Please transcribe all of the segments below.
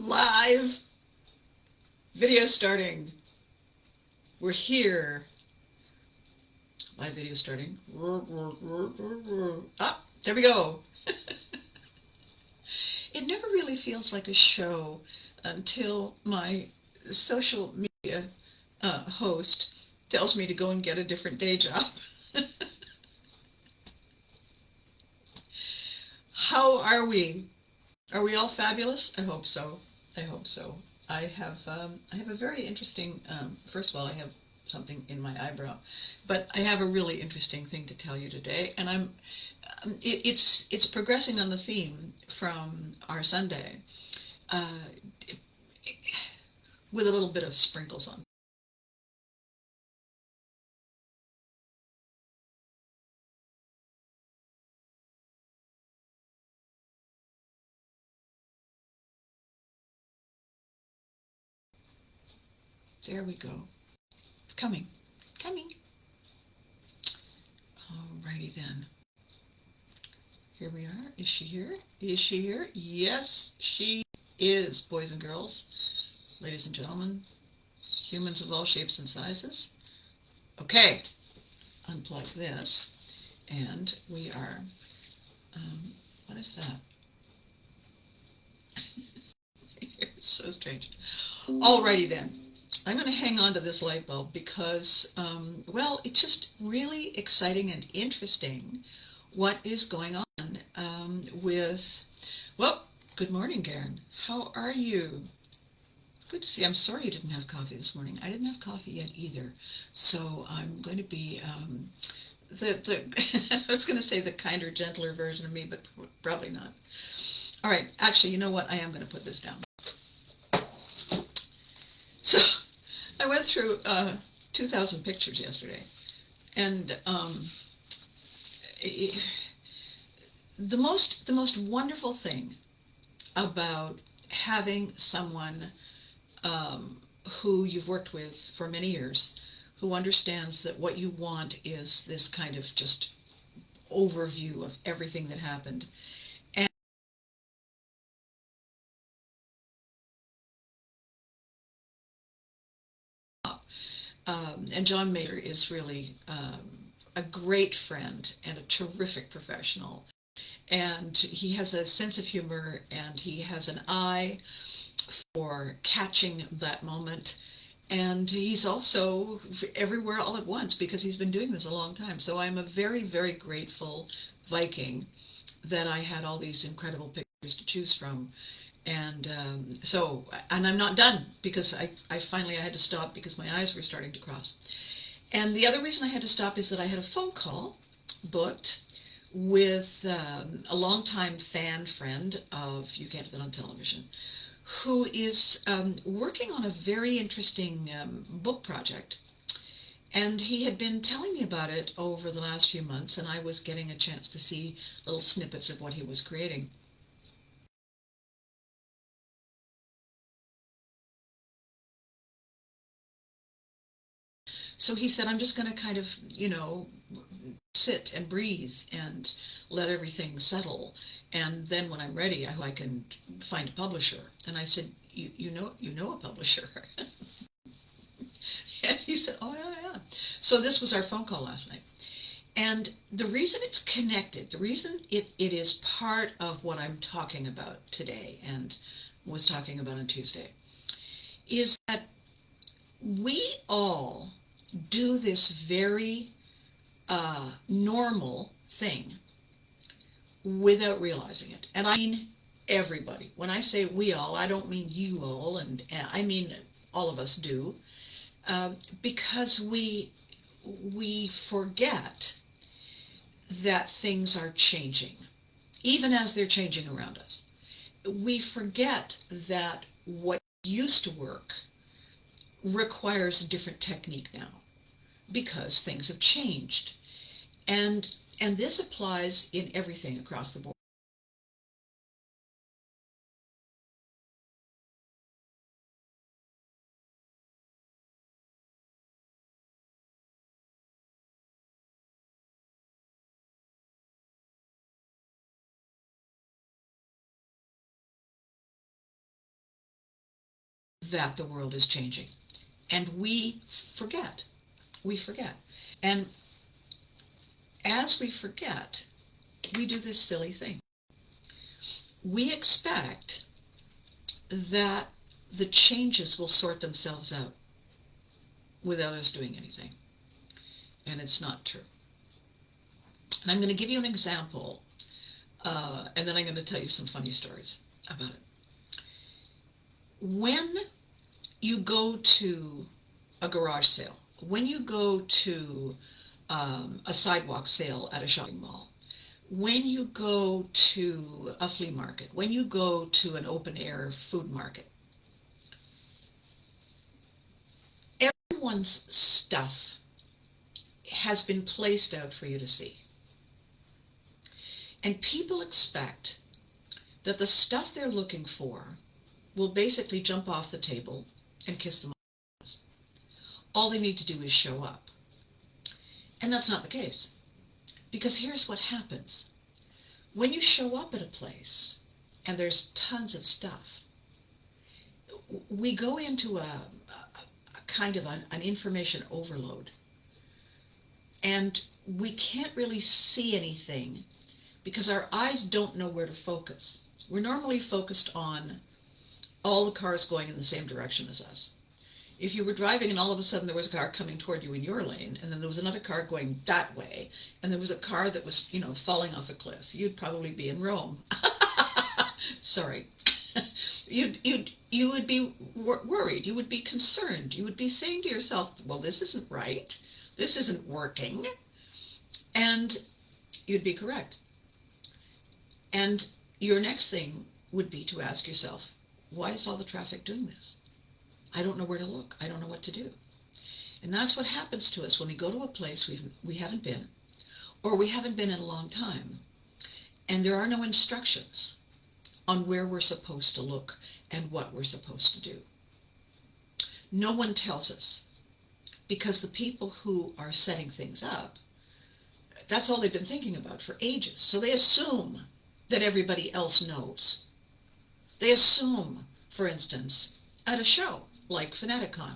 Live video starting. We're here. Live video starting. Ah, there we go. It never really feels like a show until my social media host tells me to go and get a different day job. How are we? Are we all fabulous? I hope so. I hope so. I have a very interesting. First of all, I have something in my eyebrow, but I have a really interesting thing to tell you today, and it's progressing on the theme from our Sunday, uh, with a little bit of sprinkles on. There we go. Coming, coming. Alrighty then. Here we are. Is she here? Is she here? Yes, she is, boys and girls, ladies and gentlemen, humans of all shapes and sizes. Okay, unplug this, and we are, what is that? It's so strange. Alrighty then. I'm going to hang on to this light bulb because, well, it's just really exciting and interesting what is going on with, well, good morning, Garen. How are you? Good to see you. I'm sorry you didn't have coffee this morning. I didn't have coffee yet either. So I'm going to be the I was going to say the kinder, gentler version of me, but probably not. All right. Actually, you know what? I am going to put this down. So I went through 2,000 pictures yesterday, and it, the most wonderful thing about having someone who you've worked with for many years, who understands that what you want is this kind of just overview of everything that happened. And and John Mayer is really a great friend and a terrific professional. And he has a sense of humor, and he has an eye for catching that moment. And he's also everywhere all at once because he's been doing this a long time. So I'm a very, very grateful Viking that I had all these incredible pictures to choose from. And and I'm not done because I finally I had to stop because my eyes were starting to cross. And the other reason I had to stop is that I had a phone call booked with a longtime fan friend of You Can't Do That on Television, who is working on a very interesting book project. And he had been telling me about it over the last few months, and I was getting a chance to see little snippets of what he was creating. So he said, I'm just going to kind of, sit and breathe and let everything settle. And then when I'm ready, I hope I can find a publisher. And I said, you know a publisher. And he said, oh, yeah, yeah. So this was our phone call last night. And the reason it's connected, the reason it is part of what I'm talking about today and was talking about on Tuesday, is that we all do this very normal thing without realizing it. And I mean everybody. When I say we all, I don't mean you all, and I mean all of us do, because we forget that things are changing, even as they're changing around us. We forget that what used to work requires a different technique now because things have changed. And and this applies in everything across the board. that the world is changing. And we forget. We forget. And as we forget, we do this silly thing. We expect that the changes will sort themselves out without us doing anything. And it's not true. And I'm going to give you an example, and then I'm going to tell you some funny stories about it. When you go to a garage sale, when you go to a sidewalk sale at a shopping mall, when you go to a flea market, when you go to an open air food market, everyone's stuff has been placed out for you to see. And people expect that the stuff they're looking for will basically jump off the table and kiss them on the nose. All they need to do is show up. And that's not the case. Because here's what happens. When you show up at a place and there's tons of stuff, we go into a kind of an information overload. And we can't really see anything because our eyes don't know where to focus. We're normally focused on all the cars going in the same direction as us. If you were driving and all of a sudden there was a car coming toward you in your lane, and then there was another car going that way, and there was a car that was, falling off a cliff, you'd probably be in Rome. Sorry. You would be worried. You would be concerned. You would be saying to yourself, well, this isn't right. This isn't working. And you'd be correct. And your next thing would be to ask yourself, why is all the traffic doing this? I don't know where to look. I don't know what to do. And that's what happens to us when we go to a place we haven't been, or we haven't been in a long time, and there are no instructions on where we're supposed to look and what we're supposed to do. No one tells us, because the people who are setting things up, that's all they've been thinking about for ages. So they assume that everybody else knows. They assume, for instance, at a show like Fanaticon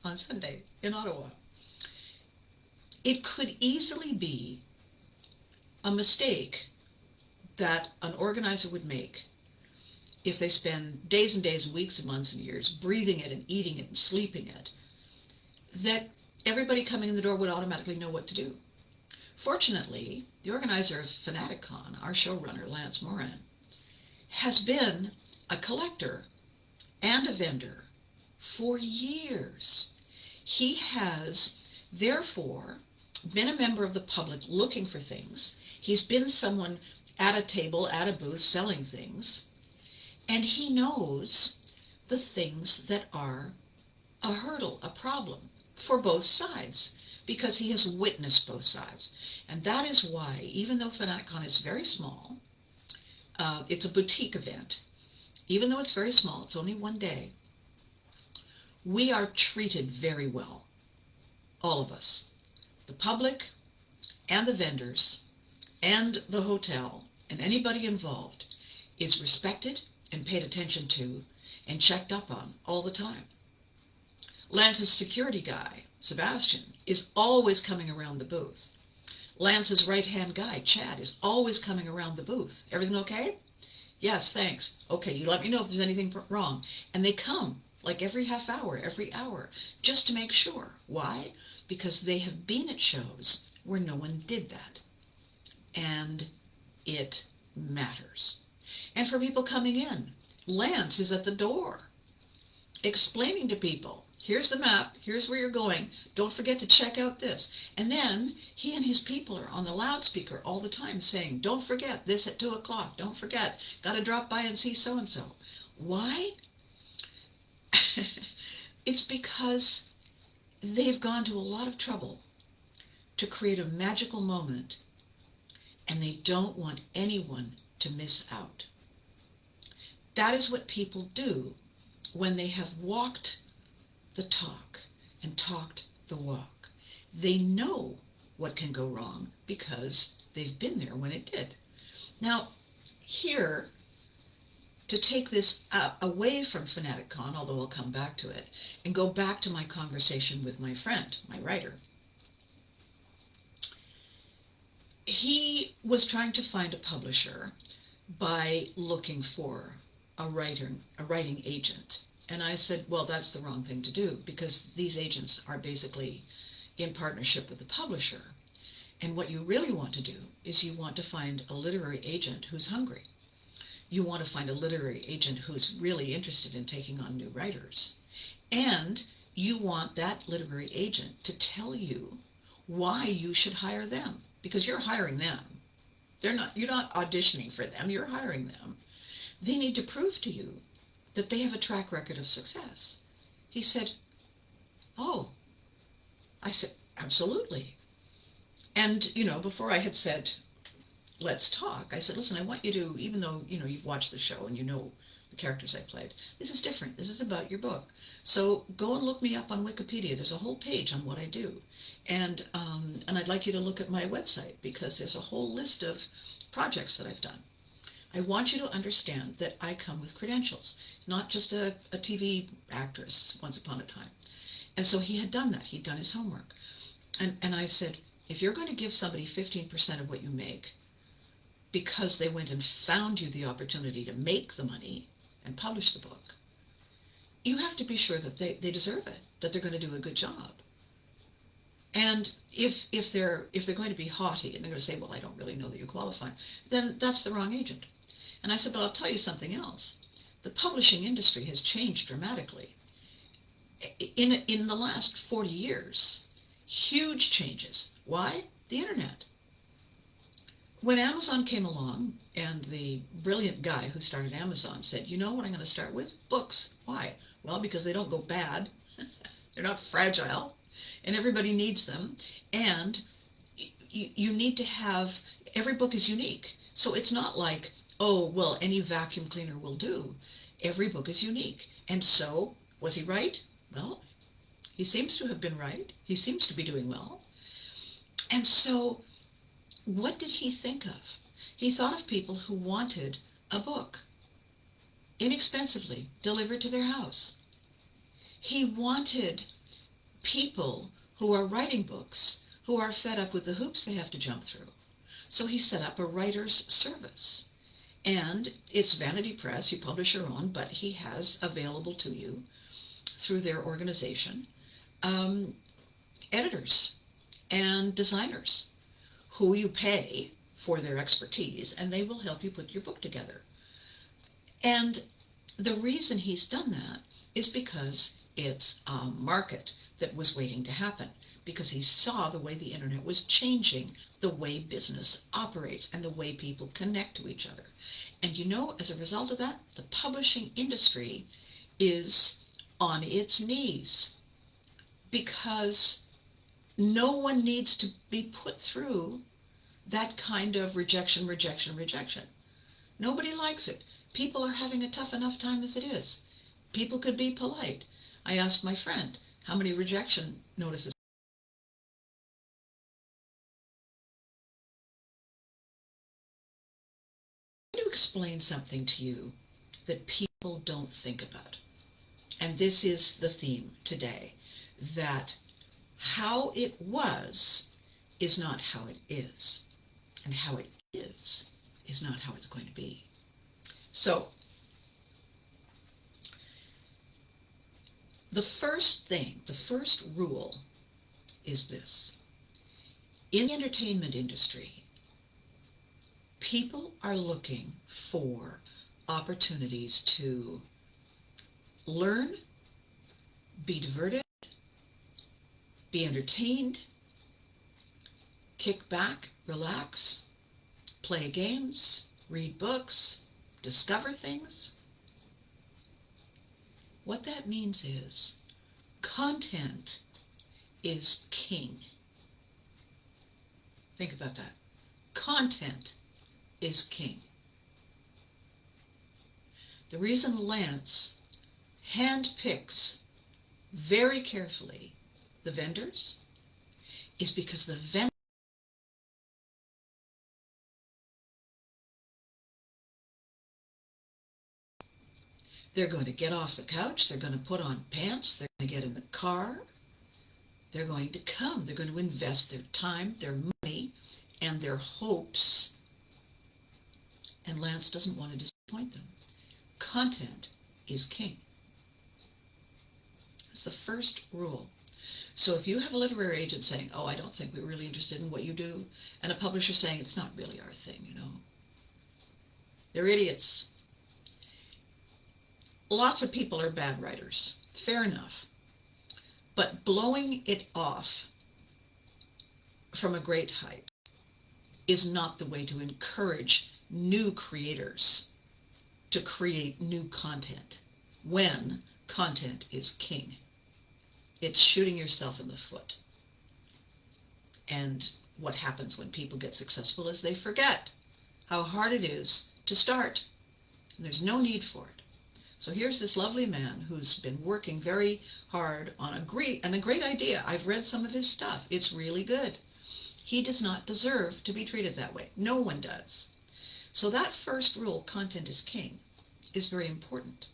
on Sunday in Ottawa, it could easily be a mistake that an organizer would make if they spend days and days and weeks and months and years breathing it and eating it and sleeping it, that everybody coming in the door would automatically know what to do. Fortunately, the organizer of Fanaticon, our showrunner, Lance Moran, has been a collector and a vendor for years. He has, therefore, been a member of the public looking for things. He's been someone at a table, at a booth, selling things. And he knows the things that are a hurdle, a problem for both sides, because he has witnessed both sides. And that is why, even though Fanaticon is very small, it's a boutique event, even though it's very small, it's only one day, we are treated very well, all of us. The public and the vendors and the hotel and anybody involved is respected and paid attention to and checked up on all the time. Lance's security guy, Sebastian, is always coming around the booth. Lance's right-hand guy, Chad, is always coming around the booth. Everything okay? Yes, thanks. Okay, you let me know if there's anything wrong. And they come like every half hour, every hour, just to make sure. Why? Because they have been at shows where no one did that. And it matters. And for people coming in, Lance is at the door explaining to people, here's the map, here's where you're going, don't forget to check out this. And then he and his people are on the loudspeaker all the time saying, don't forget this at 2 o'clock, don't forget, got to drop by and see so-and-so. Why? It's because they've gone to a lot of trouble to create a magical moment, and they don't want anyone to miss out. That is what people do when they have walked the talk and talked the walk. They know what can go wrong because they've been there when it did. Now, here, to take this away from FanaticCon, although I'll come back to it, and go back to my conversation with my friend, my writer. He was trying to find a publisher by looking for a writing agent. And I said, well, that's the wrong thing to do, because these agents are basically in partnership with the publisher. And what you really want to do is you want to find a literary agent who's hungry. You want to find a literary agent who's really interested in taking on new writers. And you want that literary agent to tell you why you should hire them, because you're hiring them. You're not auditioning for them, you're hiring them. They need to prove to you that they have a track record of success. He said, oh. I said, absolutely. And, before I had said, let's talk, I said, listen, I want you to, even though, you've watched the show and you know the characters I played, this is different. This is about your book. So go and look me up on Wikipedia. There's a whole page on what I do. And I'd like you to look at my website, because there's a whole list of projects that I've done. I want you to understand that I come with credentials, not just a TV actress once upon a time. And so he had done that. He'd done his homework. And I said, if you're going to give somebody 15% of what you make because they went and found you the opportunity to make the money and publish the book, you have to be sure that they deserve it, that they're going to do a good job. And if they're going to be haughty and they're going to say, well, I don't really know that you qualify, then that's the wrong agent. And I said, but I'll tell you something else. The publishing industry has changed dramatically. In the last 40 years, huge changes. Why? The internet. When Amazon came along, and the brilliant guy who started Amazon said, you know what I'm going to start with? Books. Why? Well, because they don't go bad. They're not fragile, and everybody needs them. And you need to have, every book is unique. So it's not like, oh, well, any vacuum cleaner will do. Every book is unique. And so, was he right? Well, he seems to have been right. He seems to be doing well. And so, what did he think of? He thought of people who wanted a book inexpensively delivered to their house. He wanted people who are writing books who are fed up with the hoops they have to jump through. So he set up a writer's service. And it's vanity press, you publish your own, but he has available to you through their organization editors and designers who you pay for their expertise, and they will help you put your book together. And the reason he's done that is because it's a market that was waiting to happen, because he saw the way the internet was changing the way business operates and the way people connect to each other. And as a result of that, the publishing industry is on its knees, because no one needs to be put through that kind of rejection. Nobody likes it. People are having a tough enough time as it is. People could be polite. I asked my friend, how many rejection notices? I'm going to explain something to you that people don't think about. And this is the theme today, that how it was is not how it is, and how it is not how it's going to be. So, the first rule is this. In the entertainment industry, people are looking for opportunities to learn, be diverted, be entertained, kick back, relax, play games, read books, discover things. What that means is content is king. Think about that. Content is king. The reason Lance handpicks very carefully the vendors is because the vendors They're going to get off the couch. They're going to put on pants. They're going to get in the car. They're going to come. They're going to invest their time, their money, and their hopes. And Lance doesn't want to disappoint them. Content is king. That's the first rule. So if you have a literary agent saying, oh, I don't think we're really interested in what you do, and a publisher saying, it's not really our thing, you know, they're idiots. Lots of people are bad writers. Fair enough. But blowing it off from a great height is not the way to encourage new creators to create new content when content is king. It's shooting yourself in the foot. And what happens when people get successful is they forget how hard it is to start. And there's no need for it. So here's this lovely man who's been working very hard on a great idea. I've read some of his stuff. It's really good. He does not deserve to be treated that way. No one does. So that first rule, content is king, is very important.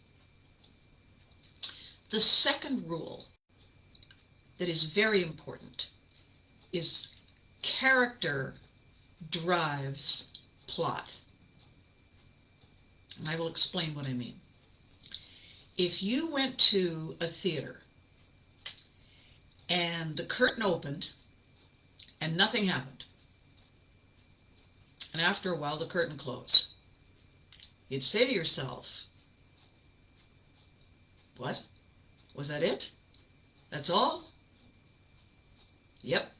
The second rule that is very important is character drives plot. And I will explain what I mean. If you went to a theater and the curtain opened and nothing happened, and after a while the curtain closed, you'd say to yourself, what? Was that it? That's all? Yep.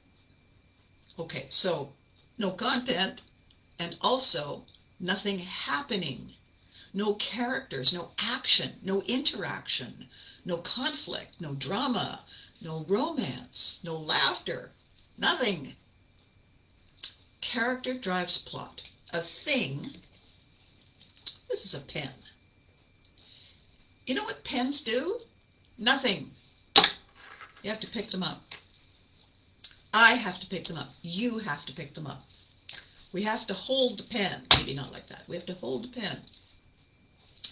Okay, so no content and also nothing happening. No characters, no action, no interaction, no conflict, no drama, no romance, no laughter, nothing. Character drives plot. A thing, this is a pen. You know what pens do? Nothing. You have to pick them up. I have to pick them up. You have to pick them up. We have to hold the pen. Maybe not like that. We have to hold the pen.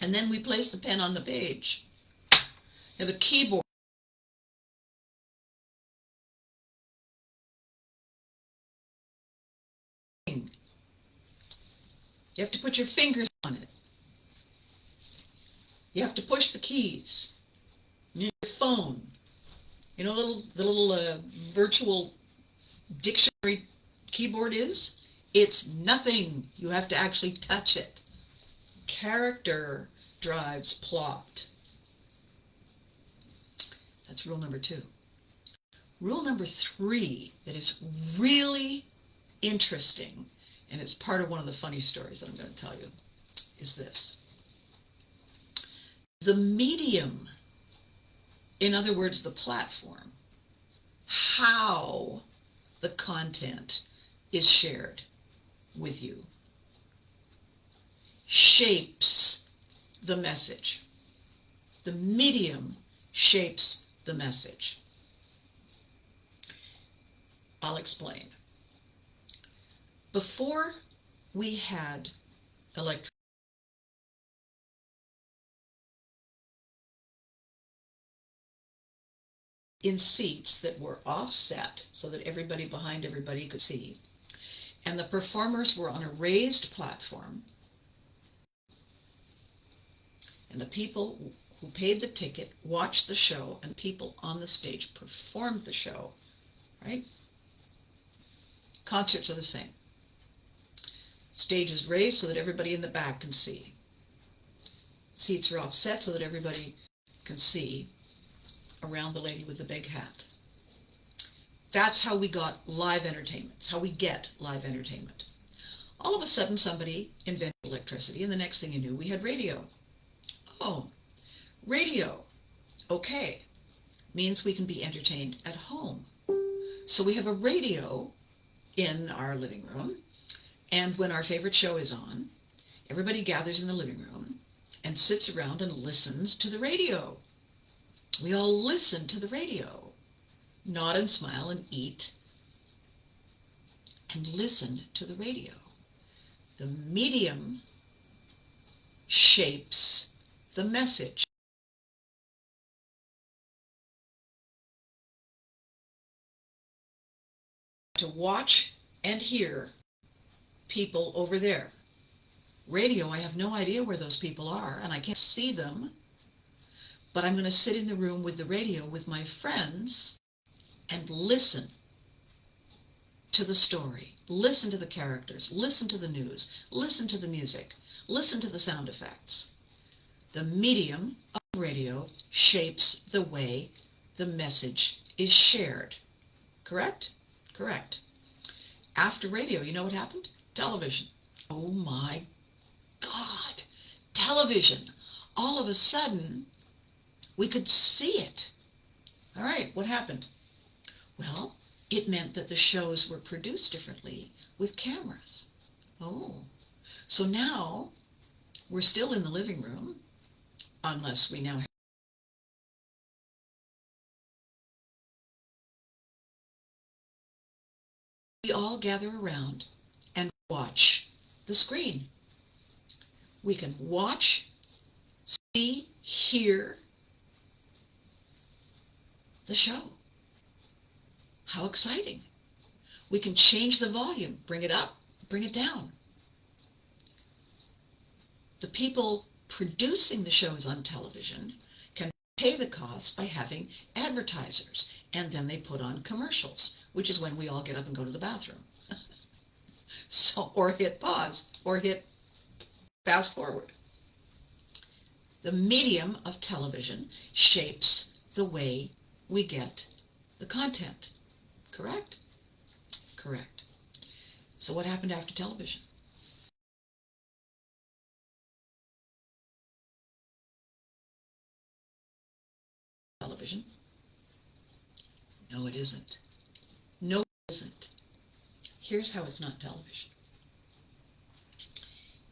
And then we place the pen on the page. You have a keyboard. You have to put your fingers on it. You have to push the keys. Your phone. You know the little virtual dictionary keyboard is? It's nothing. You have to actually touch it. Character drives plot. That's rule number 2. Rule number 3 that is really interesting, and it's part of one of the funny stories that I'm going to tell you, is this. The medium, in other words, the platform, how the content is shared with you, shapes the message. The medium shapes the message. I'll explain. Before we had electricity, in seats that were offset so that everybody behind everybody could see, and the performers were on a raised platform, and the people who paid the ticket watched the show, and people on the stage performed the show, right? Concerts are the same. Stage is raised so that everybody in the back can see. Seats are offset so that everybody can see around the lady with the big hat. That's how we got live entertainment. It's how we get live entertainment. All of a sudden, somebody invented electricity, and the next thing you knew, we had radio. Oh, radio. Okay. Means we can be entertained at home. So we have a radio in our living room, and when our favorite show is on, everybody gathers in the living room and sits around and listens to the radio. We all listen to the radio, nod and smile and eat, and listen to the radio. The medium shapes the the message. To watch and hear people over there. Radio, I have no idea where those people are, and I can't see them, but I'm going to sit in the room with the radio with my friends and listen to the story, listen to the characters, listen to the news, listen to the music, listen to the sound effects. The medium of radio shapes the way the message is shared. Correct? Correct. After radio, you know what happened? Television. Oh my God. Television. All of a sudden, we could see it. All right, what happened? Well, it meant that the shows were produced differently with cameras. Oh, so now we're still in the living room, unless we now have. We all gather around and watch the screen. We can watch, see, hear the show. How exciting. We can change the volume, bring it up, bring it down. The people producing the shows on television can pay the cost by having advertisers, and then they put on commercials, which is when we all get up and go to the bathroom. So, or hit pause, or hit fast forward. The medium of television shapes the way we get the content. Correct? Correct. So what happened after television? Television? No, it isn't. No, it isn't. Here's how it's not television.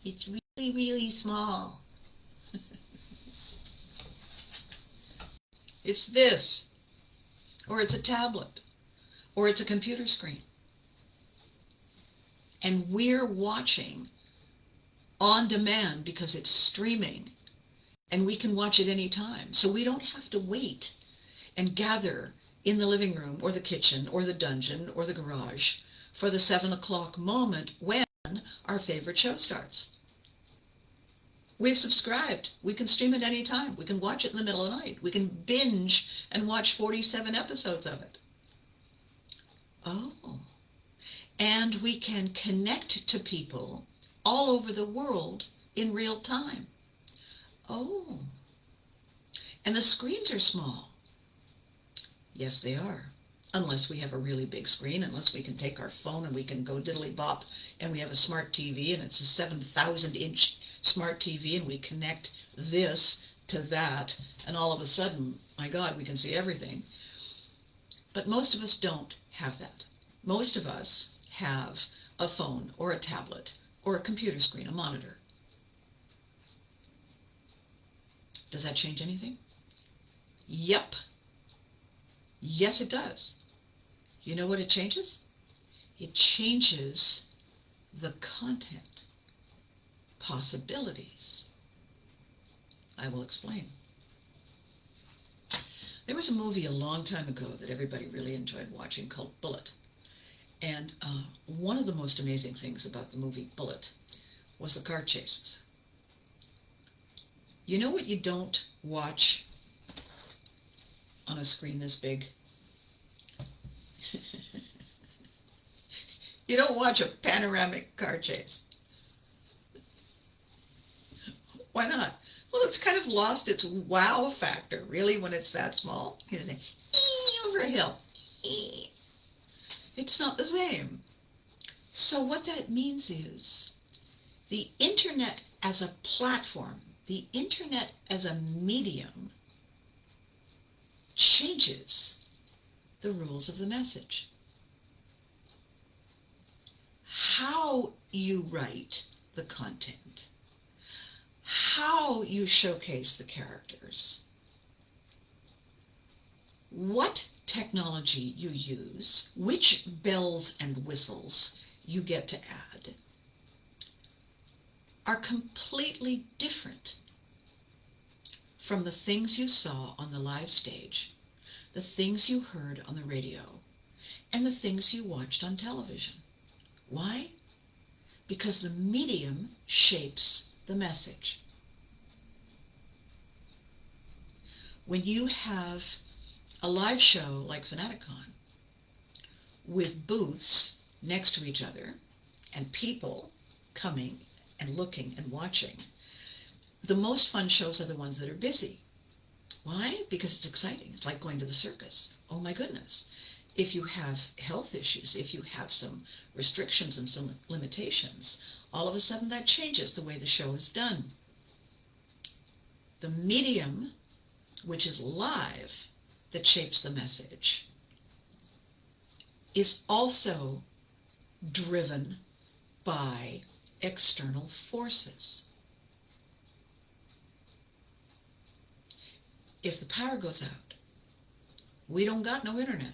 It's really, really small. It's this, or it's a tablet, or it's a computer screen. And we're watching on demand because it's streaming, and we can watch it anytime. So we don't have to wait and gather in the living room or the kitchen or the dungeon or the garage for the 7 o'clock moment when our favorite show starts. We've subscribed. We can stream it anytime. We can watch it in the middle of the night. We can binge and watch 47 episodes of it. Oh. And we can connect to people all over the world in real time. Oh. And the screens are small. Yes, they are. Unless we have a really big screen, unless we can take our phone and we can go diddly bop and we have a smart TV and it's a 7,000-inch smart TV and we connect this to that and all of a sudden, my God, we can see everything. But most of us don't have that. Most of us have a phone or a tablet or a computer screen, a monitor. Does that change anything? Yep. Yes, it does. You know what it changes? It changes the content, possibilities. I will explain. There was a movie a long time ago that everybody really enjoyed watching called Bullitt. And one of the most amazing things about the movie Bullitt was the car chases. You know what you don't watch on a screen this big? You don't watch a panoramic car chase. Why not? Well, it's kind of lost its wow factor, really, when it's that small. You know, over a hill. It's not the same. So what that means is the internet as a platform, the internet as a medium, changes the rules of the message. How you write the content, how you showcase the characters, what technology you use, which bells and whistles you get to add, are completely different from the things you saw on the live stage, the things you heard on the radio, and the things you watched on television. Why? Because the medium shapes the message. When you have a live show like Fanaticon with booths next to each other and people coming and looking and watching, the most fun shows are the ones that are busy. Why? Because it's exciting. It's like going to the circus. Oh my goodness. If you have health issues, if you have some restrictions and some limitations, all of a sudden that changes the way the show is done. The medium, which is live, that shapes the message, is also driven by external forces. If the power goes out, we don't got no internet.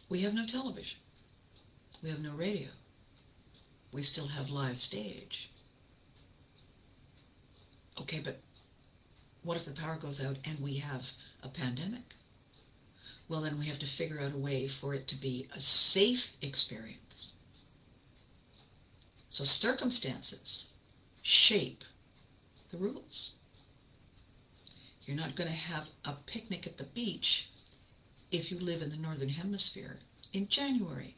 We have no television. We have no radio. We still have live stage. Okay, but what if the power goes out and we have a pandemic? Well, then we have to figure out a way for it to be a safe experience. So circumstances shape the rules. You're not going to have a picnic at the beach if you live in the Northern Hemisphere in January.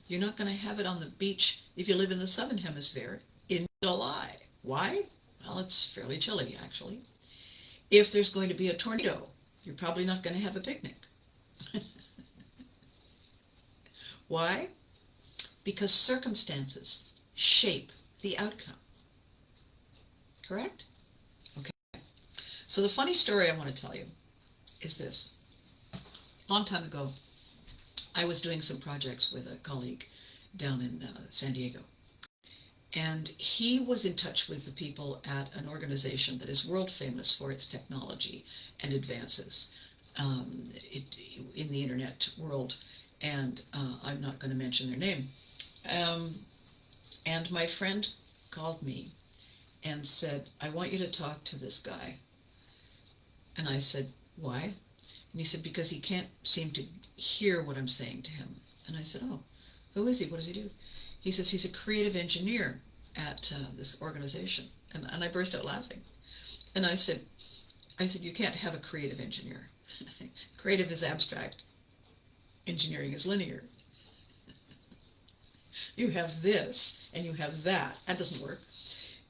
You're not going to have it on the beach if you live in the Southern Hemisphere in July. Why? Well, it's fairly chilly, actually. If there's going to be a tornado, you're probably not going to have a picnic. Why? Because circumstances shape the outcome. Correct? Okay. So the funny story I want to tell you is this. A long time ago, I was doing some projects with a colleague down in San Diego. And he was in touch with the people at an organization that is world famous for its technology and advances in the internet world. And I'm not going to mention their name. And my friend called me and said, I want you to talk to this guy. And I said, why? And he said, because he can't seem to hear what I'm saying to him. And I said, oh, who is he? What does he do? He says he's a creative engineer at this organization. And I burst out laughing. And I said, you can't have a creative engineer. Creative is abstract. Engineering is linear. You have this and you have that. That doesn't work.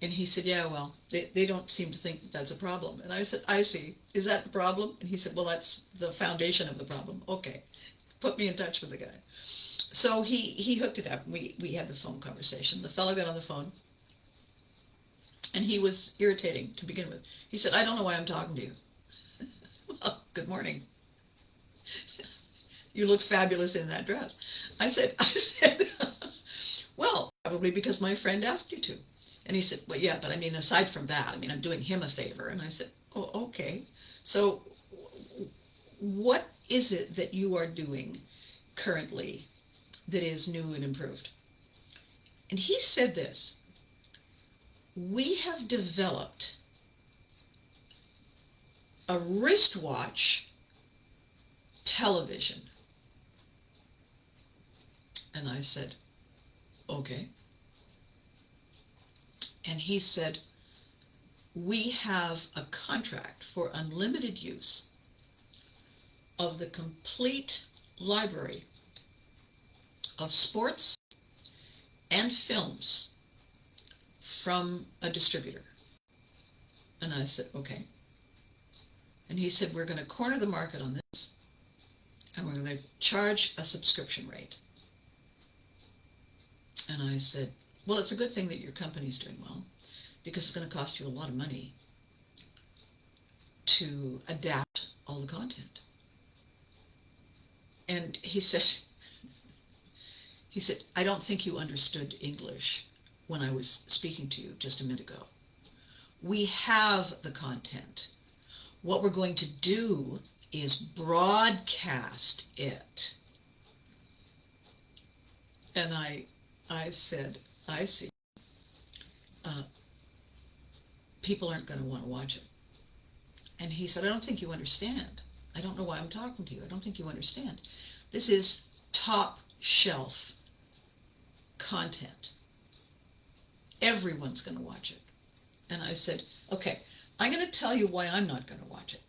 And he said, yeah, well, they don't seem to think that that's a problem. And I said, I see. Is that the problem? And he said, well, that's the foundation of the problem. Okay. Put me in touch with the guy. So he hooked it up. We had the phone conversation. The fellow got on the phone, and he was irritating to begin with. He said, I don't know why I'm talking to you. Well, good morning. You look fabulous in that dress. I said, well, probably because my friend asked you to. And he said, well, yeah, but I mean, aside from that, I mean, I'm doing him a favor. And I said, oh, okay. So what is it that you are doing currently that is new and improved? And he said this: we have developed a wristwatch television. And I said, okay. And he said, we have a contract for unlimited use of the complete library of sports and films from a distributor. And I said, okay. And he said, we're going to corner the market on this, and we're going to charge a subscription rate. And I said, well, it's a good thing that your company's doing well, because it's going to cost you a lot of money to adapt all the content. And he said, I don't think you understood English when I was speaking to you just a minute ago. We have the content. What we're going to do is broadcast it. And I said, I see. people aren't going to want to watch it. And he said, I don't think you understand. I don't know why I'm talking to you. I don't think you understand. This is top shelf content. Everyone's going to watch it. And I said, okay, I'm going to tell you why I'm not going to watch it.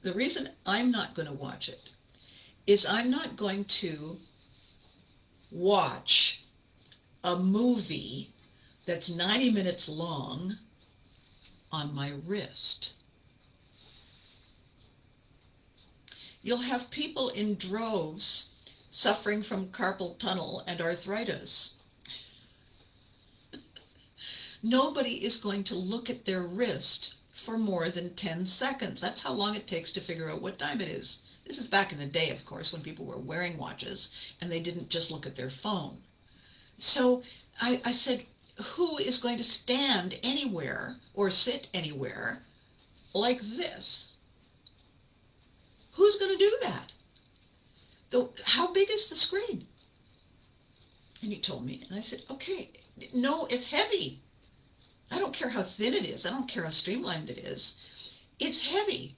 The reason I'm not going to watch it is I'm not going to watch a movie that's 90 minutes long on my wrist. You'll have people in droves suffering from carpal tunnel and arthritis. Nobody is going to look at their wrist for more than 10 seconds. That's how long it takes to figure out what time it is. This is back in the day, of course, when people were wearing watches and they didn't just look at their phone. So I said, who is going to stand anywhere or sit anywhere like this? Who's going to do that? How big is the screen? And he told me, and I said, okay, no, it's heavy. I don't care how thin it is. I don't care how streamlined it is. It's heavy.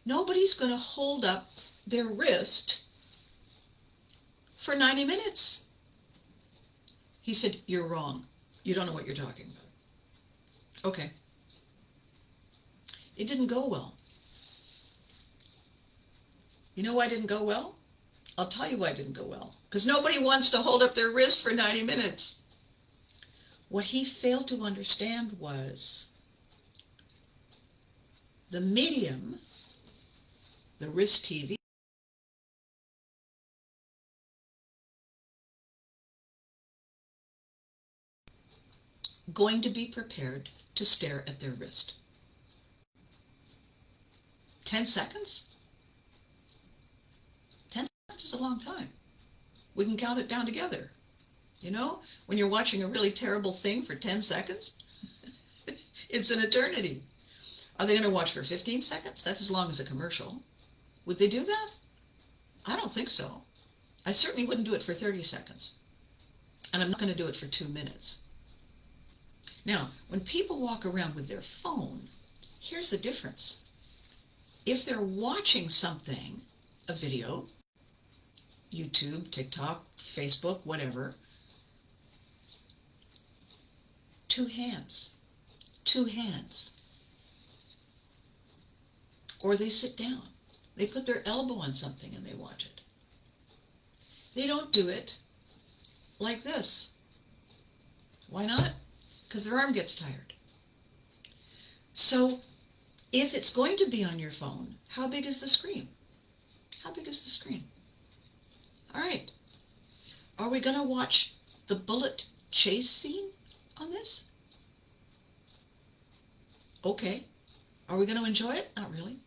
Nobody's going to hold up their wrist for 90 minutes. He said, you're wrong. You don't know what you're talking about. Okay. It didn't go well. You know why it didn't go well? I'll tell you why it didn't go well. Because nobody wants to hold up their wrist for 90 minutes. What he failed to understand was the medium, the wrist TV, going to be prepared to stare at their wrist. 10 seconds? 10 seconds is a long time. We can count it down together. You know, when you're watching a really terrible thing for 10 seconds, it's an eternity. Are they going to watch for 15 seconds? That's as long as a commercial. Would they do that? I don't think so. I certainly wouldn't do it for 30 seconds. And I'm not going to do it for 2 minutes. Now, when people walk around with their phone, here's the difference. If they're watching something, a video, YouTube, TikTok, Facebook, whatever, 2 hands. Or they sit down. They put their elbow on something and they watch it. They don't do it like this. Why not? Because their arm gets tired. So if it's going to be on your phone, how big is the screen? How big is the screen? All right. Are we going to watch the bullet chase scene on this? Okay. Are we going to enjoy it? Not really.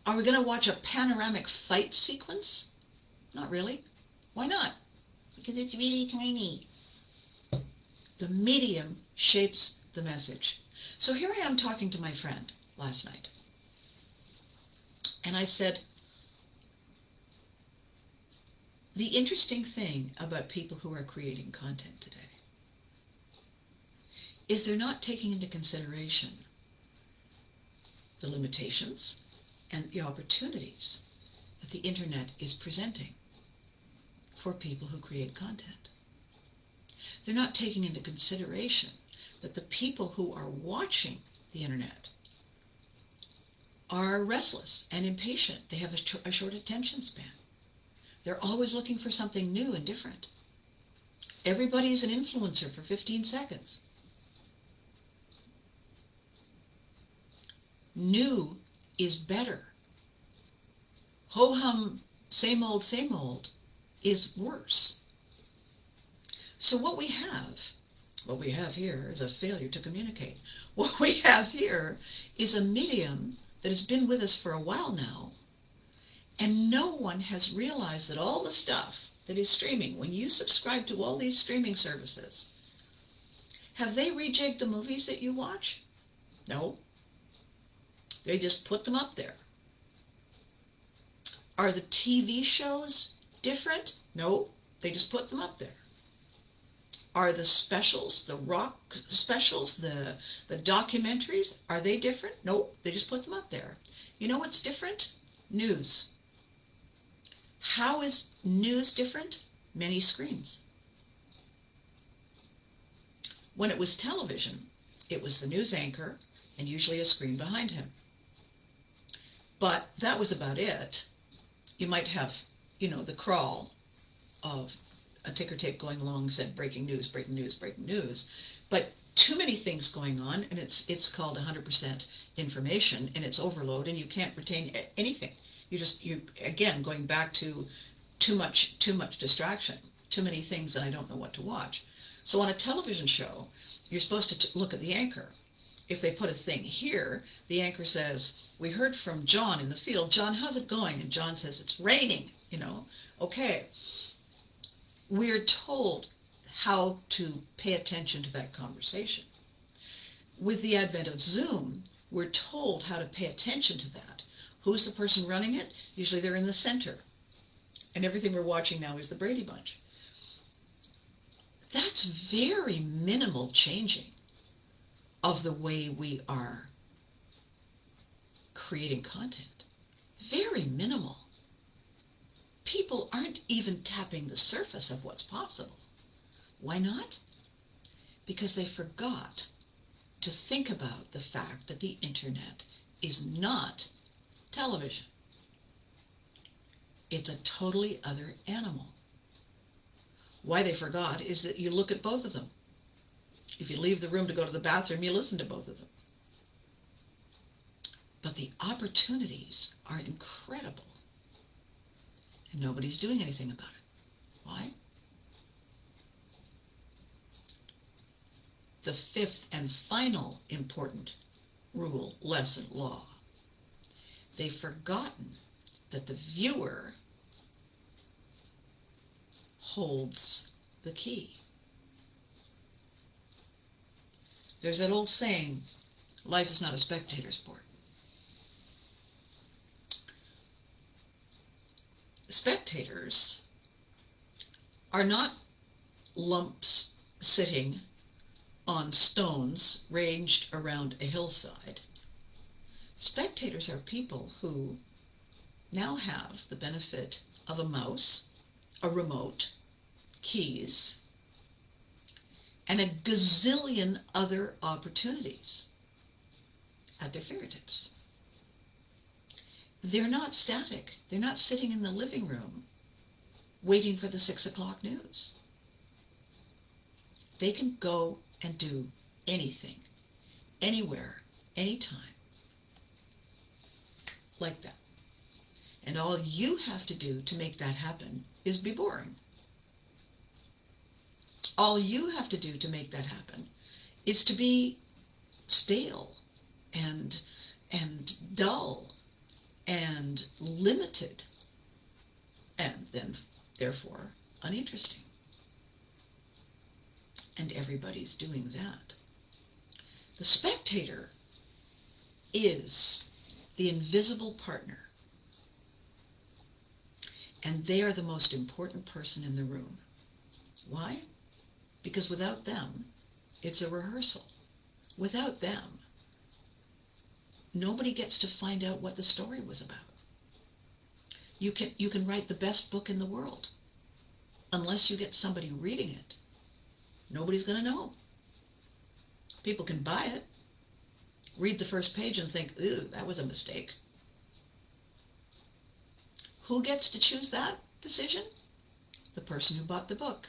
Are we going to watch a panoramic fight sequence? Not really. Why not? Because it's really tiny. The medium shapes the message. So here I am talking to my friend last night. And I said, the interesting thing about people who are creating content today is they're not taking into consideration the limitations and the opportunities that the internet is presenting for people who create content. They're not taking into consideration that the people who are watching the internet are restless and impatient. They have a short attention span. They're always looking for something new and different. Everybody is an influencer for 15 seconds. New is better. Ho-hum, same old, is worse. So what we have here is a failure to communicate. What we have here is a medium that has been with us for a while now, and no one has realized that all the stuff that is streaming, when you subscribe to all these streaming services, have they rejigged the movies that you watch? No. They just put them up there. Are the TV shows different? No. They just put them up there. Are the specials, the rock specials, the documentaries, are they different? Nope, they just put them up there. You know what's different? News. How is news different? Many screens. When it was television, it was the news anchor and usually a screen behind him. But that was about it. You might have, the crawl of a ticker tape going along said breaking news, breaking news, breaking news. But too many things going on, and it's called 100% information, and it's overload, and you can't retain anything. You again, going back to too much distraction, too many things, and I don't know what to watch. So on a television show, you're supposed to look at the anchor. If they put a thing here, the anchor says, we heard from John in the field. John, how's it going? And John says, it's raining, Okay. We're told how to pay attention to that conversation. With the advent of Zoom, we're told how to pay attention to that. Who's the person running it? Usually they're in the center. And everything we're watching now is the Brady Bunch. That's very minimal changing of the way we are creating content. Very minimal. People aren't even tapping the surface of what's possible. Why not? Because they forgot to think about the fact that the internet is not television. It's a totally other animal. Why they forgot is that you look at both of them. If you leave the room to go to the bathroom, you listen to both of them. But the opportunities are incredible. And nobody's doing anything about it. Why? The fifth and final important rule, lesson, law. They've forgotten that the viewer holds the key. There's that old saying, life is not a spectator sport. Spectators are not lumps sitting on stones ranged around a hillside. Spectators are people who now have the benefit of a mouse, a remote, keys, and a gazillion other opportunities at their fingertips. They're not static. They're not sitting in the living room waiting for the 6 o'clock news. They can go and do anything, anywhere, anytime, like that. And all you have to do to make that happen is be boring. All you have to do to make that happen is to be stale and dull and limited, and then therefore uninteresting. And everybody's doing that. The spectator is the invisible partner, and they are the most important person in the room. Why? Because without them, it's a rehearsal. Without them, nobody gets to find out what the story was about. You can write the best book in the world. Unless you get somebody reading it, nobody's going to know. People can buy it, read the first page and think, ew, that was a mistake. Who gets to choose that decision? The person who bought the book.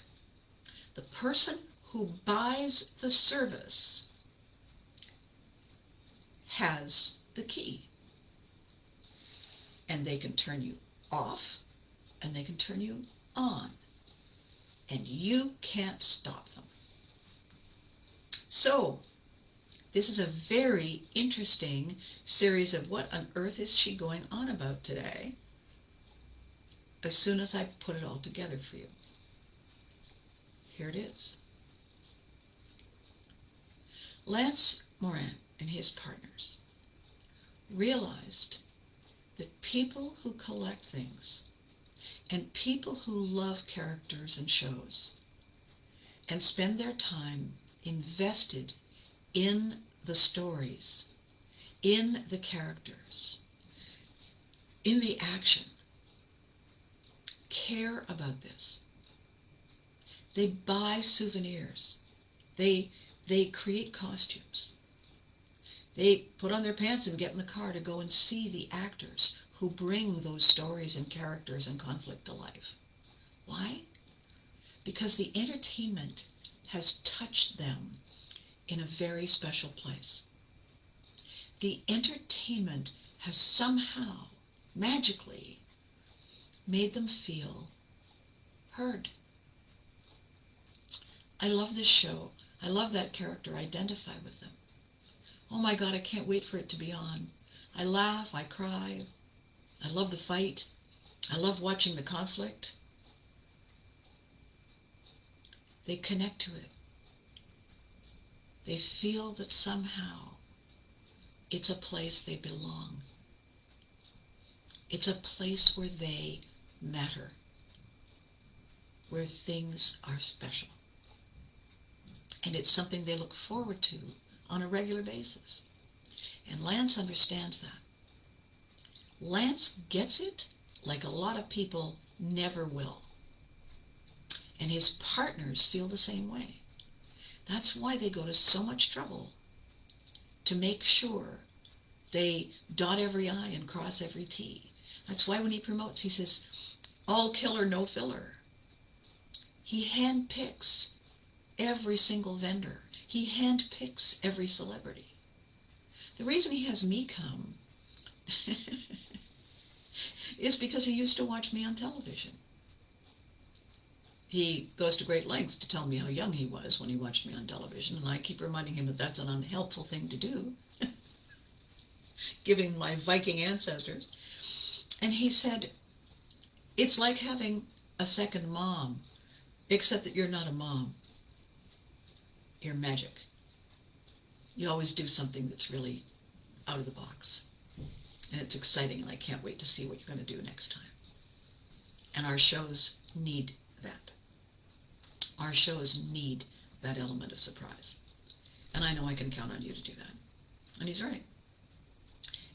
The person who buys the service has the key. And they can turn you off and they can turn you on. And you can't stop them. So, this is a very interesting series of what on earth is she going on about today, as soon as I put it all together for you. Here it is. Lance Morin and his partners realized that people who collect things and people who love characters and shows and spend their time invested in the stories, in the characters, in the action, care about this. They buy souvenirs. They create costumes. They put on their pants and get in the car to go and see the actors who bring those stories and characters and conflict to life. Why? Because the entertainment has touched them in a very special place. The entertainment has somehow, magically, made them feel heard. I love this show. I love that character. I identify with them. Oh my God, I can't wait for it to be on. I laugh, I cry. I love the fight. I love watching the conflict. They connect to it. They feel that somehow it's a place they belong. It's a place where they matter, where things are special. And it's something they look forward to on a regular basis. And Lance understands that. Lance gets it like a lot of people never will. And his partners feel the same way. That's why they go to so much trouble to make sure they dot every I and cross every T. That's why when he promotes, he says, all killer, no filler. He handpicks every single vendor. He handpicks every celebrity. The reason he has me come is because he used to watch me on television. He goes to great lengths to tell me how young he was when he watched me on television, and I keep reminding him that that's an unhelpful thing to do, given my Viking ancestors. And he said, it's like having a second mom, except that you're not a mom. You're magic. You always do something that's really out of the box. And it's exciting, and I can't wait to see what you're going to do next time. And our shows need that. Our shows need that element of surprise. And I know I can count on you to do that. And he's right.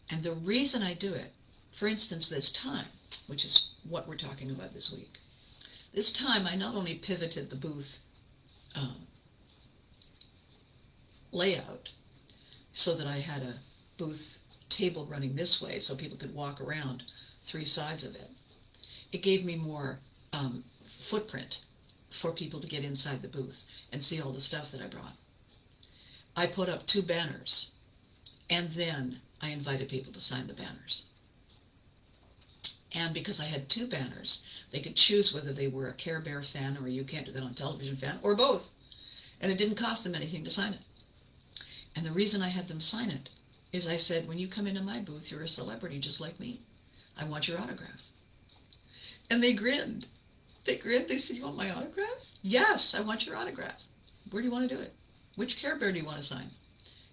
And the reason I do it, for instance, this time, which is what we're talking about this week, this time I not only pivoted the booth layout so that I had a booth table running this way so people could walk around three sides of it. It gave me more footprint for people to get inside the booth and see all the stuff that I brought. I put up 2 banners, and then I invited people to sign the banners. And because I had 2 banners, they could choose whether they were a Care Bear fan or a You Can't Do That on Television fan, or both. And it didn't cost them anything to sign it. And the reason I had them sign it is I said, when you come into my booth, you're a celebrity just like me. I want your autograph. And they grinned. They grinned. They said, you want my autograph? Yes, I want your autograph. Where do you want to do it? Which Care Bear do you want to sign?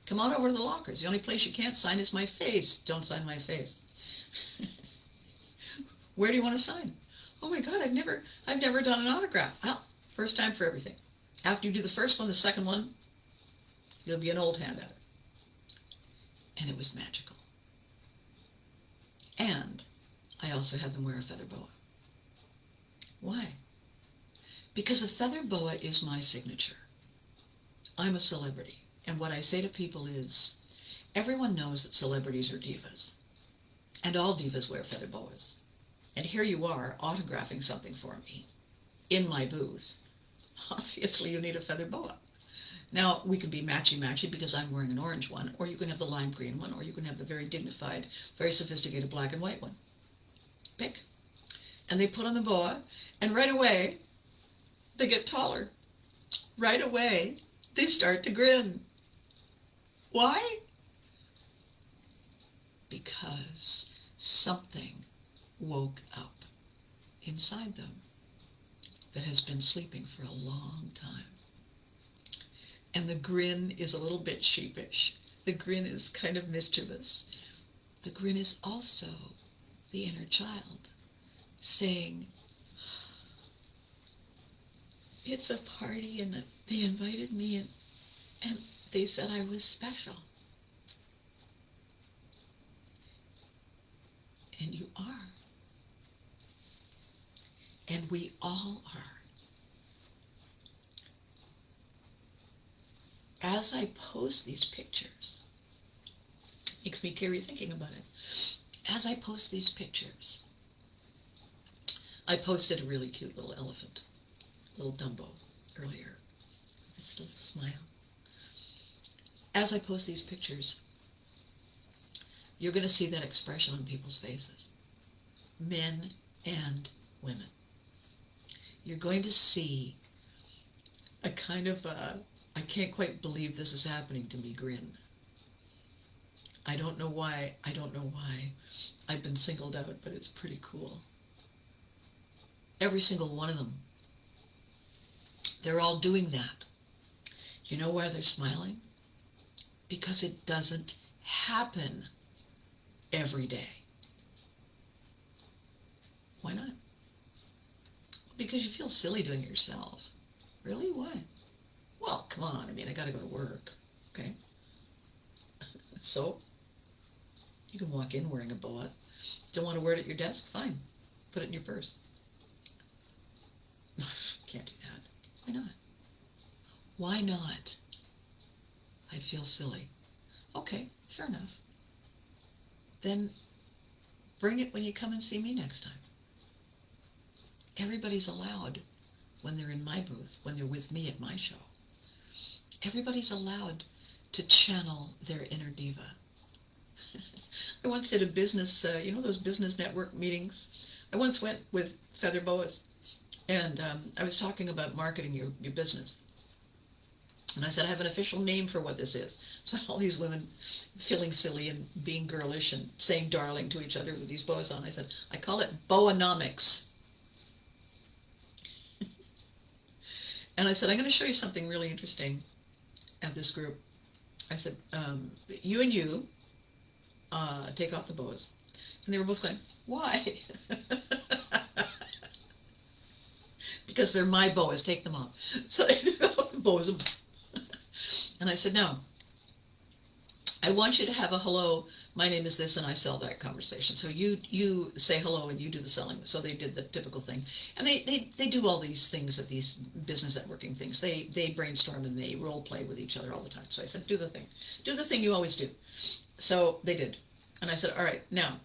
Come on over to the lockers. The only place you can't sign is my face. Don't sign my face. Where do you want to sign? Oh my God, I've never done an autograph. Well, first time for everything. After you do the first one, the second one, you'll be an old hand at it. And it was magical. And I also had them wear a feather boa. Why? Because a feather boa is my signature. I'm a celebrity. And what I say to people is, everyone knows that celebrities are divas. And all divas wear feather boas. And here you are autographing something for me in my booth. Obviously you need a feather boa. Now, we can be matchy-matchy because I'm wearing an orange one, or you can have the lime green one, or you can have the very dignified, very sophisticated black and white one. Pick. And they put on the boa, and right away, they get taller. Right away, they start to grin. Why? Because something woke up inside them that has been sleeping for a long time. And the grin is a little bit sheepish. The grin is kind of mischievous. The grin is also the inner child saying, it's a party and they invited me and they said I was special. And you are. And we all are. As I post these pictures, makes me teary thinking about it. As I post these pictures, I posted a really cute little elephant, little Dumbo, earlier. This little smile. As I post these pictures, you're going to see that expression on people's faces, men and women. You're going to see a kind of I can't quite believe this is happening to me grin. I don't know why I've been singled out, but it's pretty cool. Every single one of them. They're all doing that. You know why they're smiling? Because it doesn't happen every day. Why not? Because you feel silly doing it yourself. Really? Why? Well, come on. I mean, I got to go to work. Okay? So, you can walk in wearing a boa. Don't want to wear it at your desk? Fine. Put it in your purse. Can't do that. Why not? Why not? I'd feel silly. Okay, fair enough. Then bring it when you come and see me next time. Everybody's allowed when they're in my booth, when they're with me at my show. Everybody's allowed to channel their inner diva. I once did a business, you know those business network meetings? I once went with feather boas, and I was talking about marketing your business. And I said, I have an official name for what this is. So all these women feeling silly and being girlish and saying darling to each other with these boas on. I said, I call it Boanomics. And I said, I'm going to show you something really interesting at this group. I said, you and you take off the boas. And they were both going, why? Because they're my boas, take them off. So they took off the boas. And I said, no, I want you to have a hello, my name is this, and I sell that conversation. So you say hello and you do the selling. So they did the typical thing. And they do all these things at these business networking things. They brainstorm and they role play with each other all the time. So I said, do the thing. Do the thing you always do. So they did. And I said, all right, now,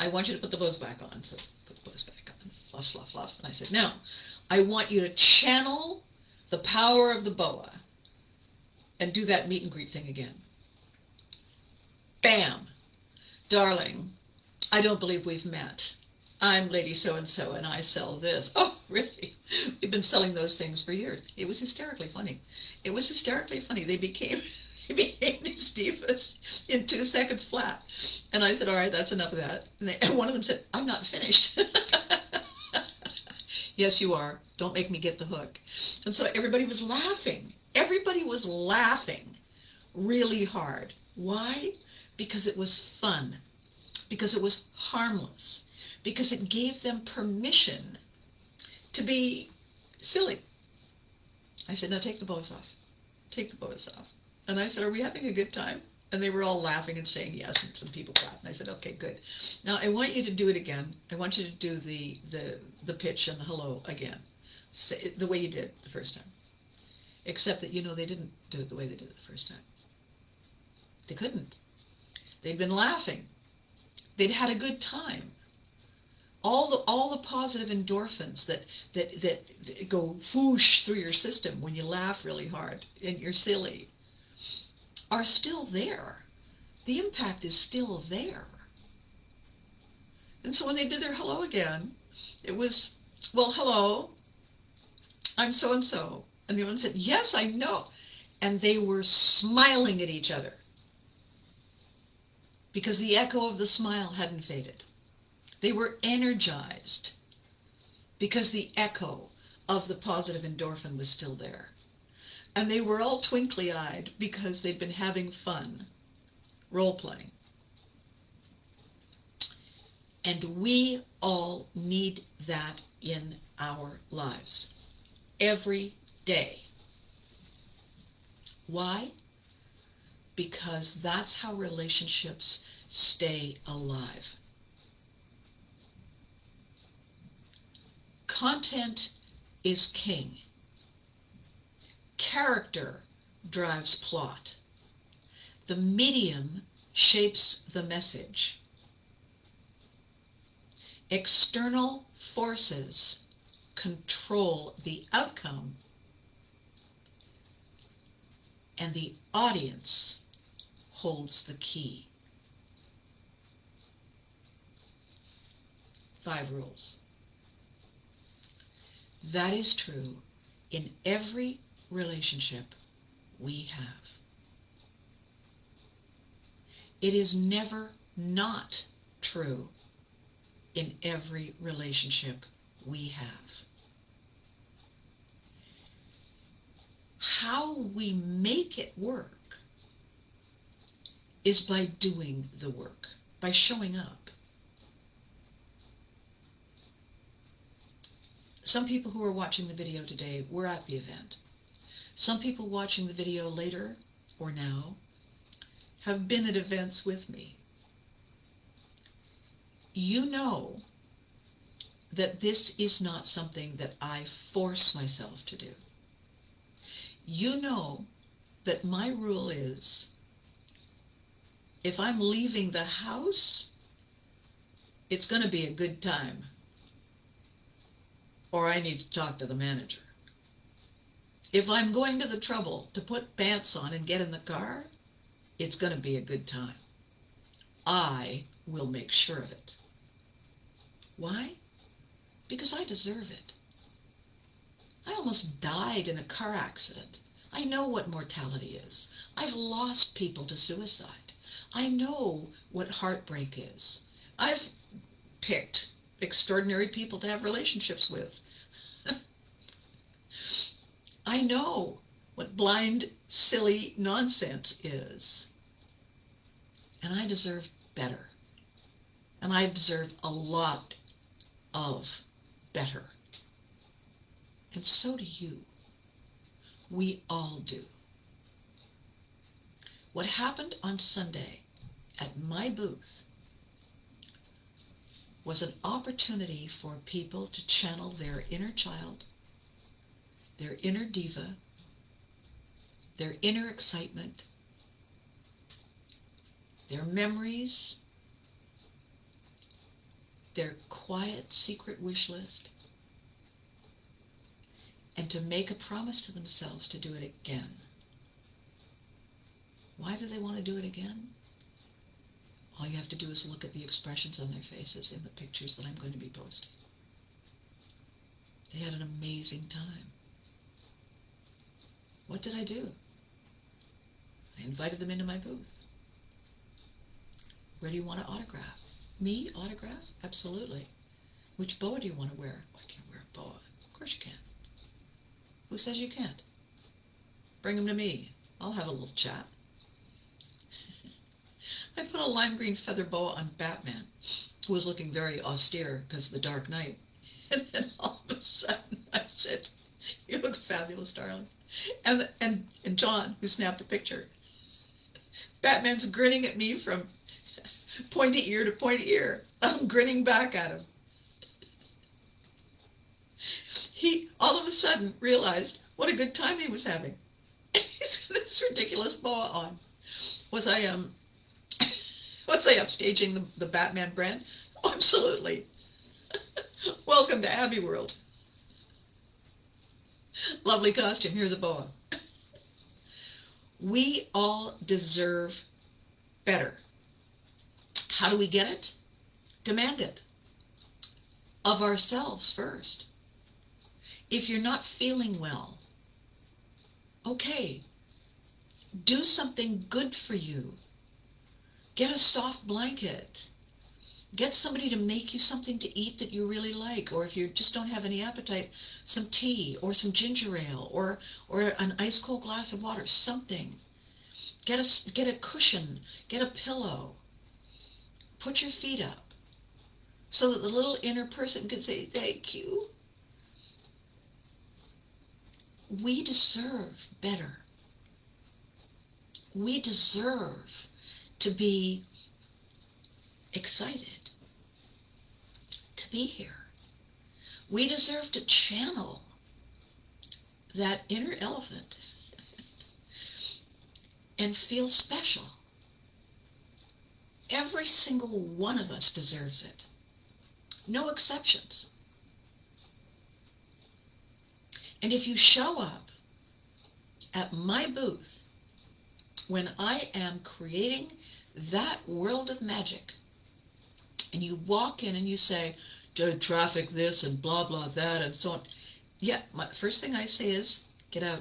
I want you to put the bows back on. So put the bows back on. Fluff, fluff, fluff. And I said, now, I want you to channel the power of the boa and do that meet and greet thing again. Bam! Darling, I don't believe we've met. I'm Lady So-and-so and I sell this. Oh, really? We've been selling those things for years. It was hysterically funny. It was hysterically funny. They became these divas in 2 seconds flat. And I said, all right, that's enough of that. And one of them said, I'm not finished. Yes, you are. Don't make me get the hook. And so everybody was laughing. Everybody was laughing really hard. Why? Because it was fun. Because it was harmless. Because it gave them permission to be silly. I said, now take the bows off. Take the bows off. And I said, are we having a good time? And they were all laughing and saying yes, and some people clapped. And I said, okay, good. Now I want you to do it again. I want you to do the pitch and the hello again. Say, the way you did the first time. Except that, you know, they didn't do it the way they did it the first time. They couldn't. They'd been laughing. They'd had a good time. All the positive endorphins that go whoosh through your system when you laugh really hard and you're silly are still there. The impact is still there. And so when they did their hello again, it was, well, hello, I'm so-and-so. And the other one said, yes, I know. And they were smiling at each other because the echo of the smile hadn't faded. They were energized because the echo of the positive endorphin was still there. And they were all twinkly-eyed because they'd been having fun role-playing. And we all need that in our lives every day. Why? Because that's how relationships stay alive. Content is king. Character drives plot. The medium shapes the message. External forces control the outcome, and the audience holds the key. 5 rules. That is true in every relationship we have. It is never not true in every relationship we have. How we make it work is by doing the work, by showing up. Some people who are watching the video today were at the event. Some people watching the video later or now have been at events with me. You know that this is not something that I force myself to do. You know that my rule is, if I'm leaving the house, it's going to be a good time, or I need to talk to the manager. If I'm going to the trouble to put pants on and get in the car, it's going to be a good time. I will make sure of it. Why? Because I deserve it. I almost died in a car accident. I know what mortality is. I've lost people to suicide. I know what heartbreak is. I've picked extraordinary people to have relationships with. I know what blind, silly nonsense is. And I deserve better. And I deserve a lot of better. And so do you. We all do. What happened on Sunday at my booth was an opportunity for people to channel their inner child, their inner diva, their inner excitement, their memories, their quiet secret wish list, and to make a promise to themselves to do it again. Why do they want to do it again? All you have to do is look at the expressions on their faces in the pictures that I'm going to be posting. They had an amazing time. What did I do? I invited them into my booth. Where do you want to autograph? Me, autograph? Absolutely. Which boa do you want to wear? Oh, I can't wear a boa. Of course you can. Who says you can't? Bring them to me. I'll have a little chat. I put a lime green feather boa on Batman, who was looking very austere because of the dark night. And then all of a sudden I said, "You look fabulous, darling." And John, who snapped the picture, Batman's grinning at me from pointy ear to pointy ear. I'm grinning back at him. He all of a sudden realized what a good time he was having. He's got this ridiculous boa on. Was I upstaging the Batman brand? Oh, absolutely. Welcome to Abbey World. Lovely costume. Here's a boa. We all deserve better. How do we get it? Demand it. Of ourselves first. If you're not feeling well, okay, do something good for you. Get a soft blanket. Get somebody to make you something to eat that you really like, or if you just don't have any appetite, some tea or some ginger ale or an ice cold glass of water, something. Get a cushion, get a pillow. Put your feet up. so that the little inner person can say, thank you. We deserve better. We deserve to be excited to be here. We deserve to channel that inner elephant and feel special. Every single one of us deserves it. No exceptions. And if you show up at my booth when I am creating that world of magic, and you walk in and you say, traffic this and blah, blah, that, and so on. Yeah, my first thing I say is, get out.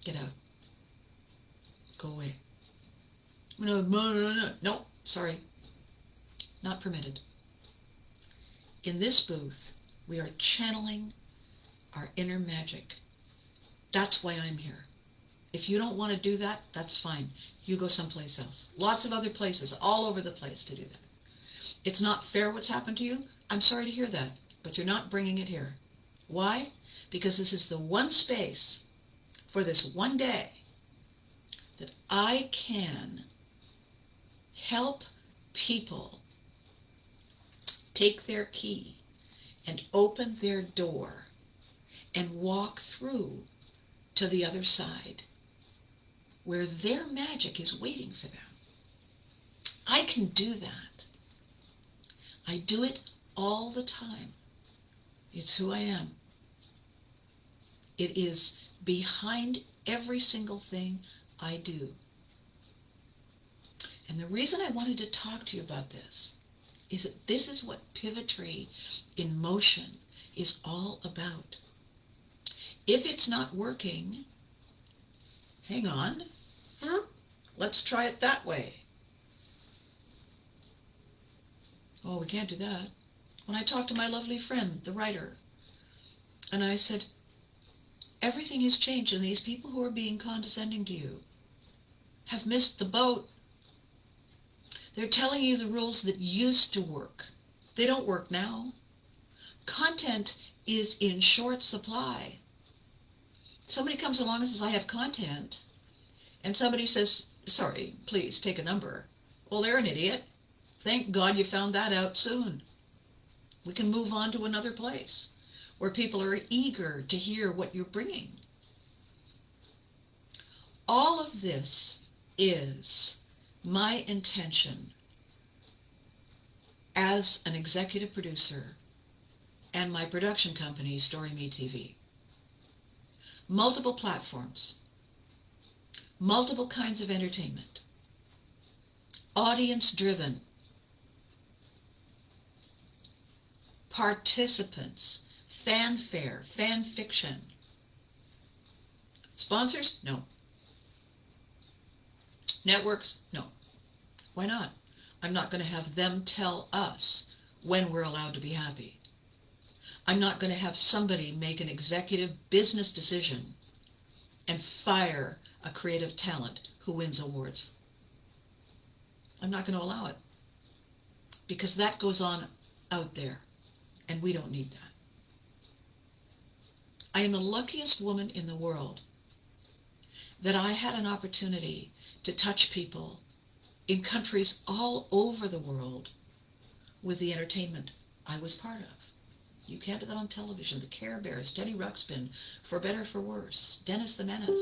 Get out. Go away. No, sorry. Not permitted. In this booth, we are channeling our inner magic. That's why I'm here. If you don't want to do that, that's fine. You go someplace else. Lots of other places all over the place to do that. It's not fair what's happened to you. I'm sorry to hear that, but you're not bringing it here. Why? Because this is the one space for this one day that I can help people take their key and open their door and walk through to the other side where their magic is waiting for them. I can do that. I do it all the time. It's who I am. It is behind every single thing I do. And the reason I wanted to talk to you about this is that this is what Pivotry in Motion is all about. If it's not working, hang on, let's try it that way. Oh, we can't do that. When I talked to my lovely friend, the writer, and I said, everything has changed, and these people who are being condescending to you have missed the boat. They're telling you the rules that used to work. They don't work now. Content is in short supply. Somebody comes along and says, I have content, and somebody says, sorry, please take a number. Well, they're an idiot. Thank God you found that out soon. We can move on to another place where people are eager to hear what you're bringing. All of this is my intention as an executive producer and my production company, StoryMe TV. Multiple platforms, multiple kinds of entertainment, audience-driven, participants, fanfare, fan fiction. Sponsors? No. Networks? No. Why not? I'm not going to have them tell us when we're allowed to be happy. I'm not going to have somebody make an executive business decision and fire a creative talent who wins awards. I'm not going to allow it, because that goes on out there, and we don't need that. I am the luckiest woman in the world that I had an opportunity to touch people in countries all over the world with the entertainment I was part of. You can't do that on television. The Care Bears, Denny Ruxpin, For Better For Worse, Dennis the Menace.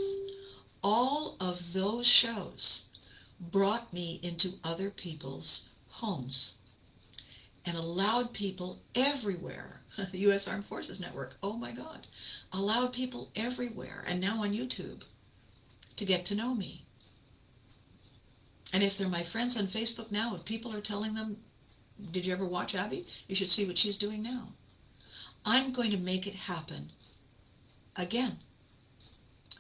All of those shows brought me into other people's homes and allowed people everywhere, the U.S. Armed Forces Network, oh my God, allowed people everywhere, and now on YouTube, to get to know me. And if they're my friends on Facebook now, if people are telling them, did you ever watch Abby? You should see what she's doing now. I'm going to make it happen again.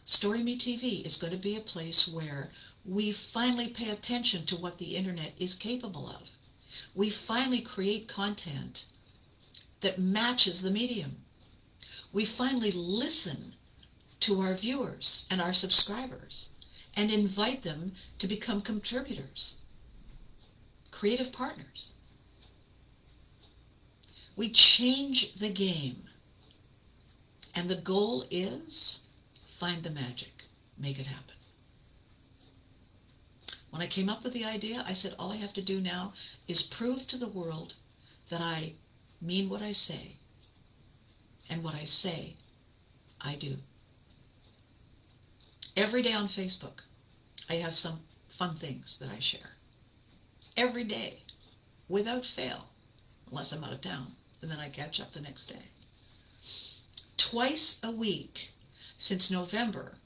StoryMe TV is going to be a place where we finally pay attention to what the internet is capable of. We finally create content that matches the medium. We finally listen to our viewers and our subscribers and invite them to become contributors, creative partners. We change the game. And the goal is find the magic, make it happen. When I came up with the idea, I said, all I have to do now is prove to the world that I mean what I say. And what I say, I do. Every day on Facebook, I have some fun things that I share. Every day, without fail, unless I'm out of town, and then I catch up the next day. Twice a week, since November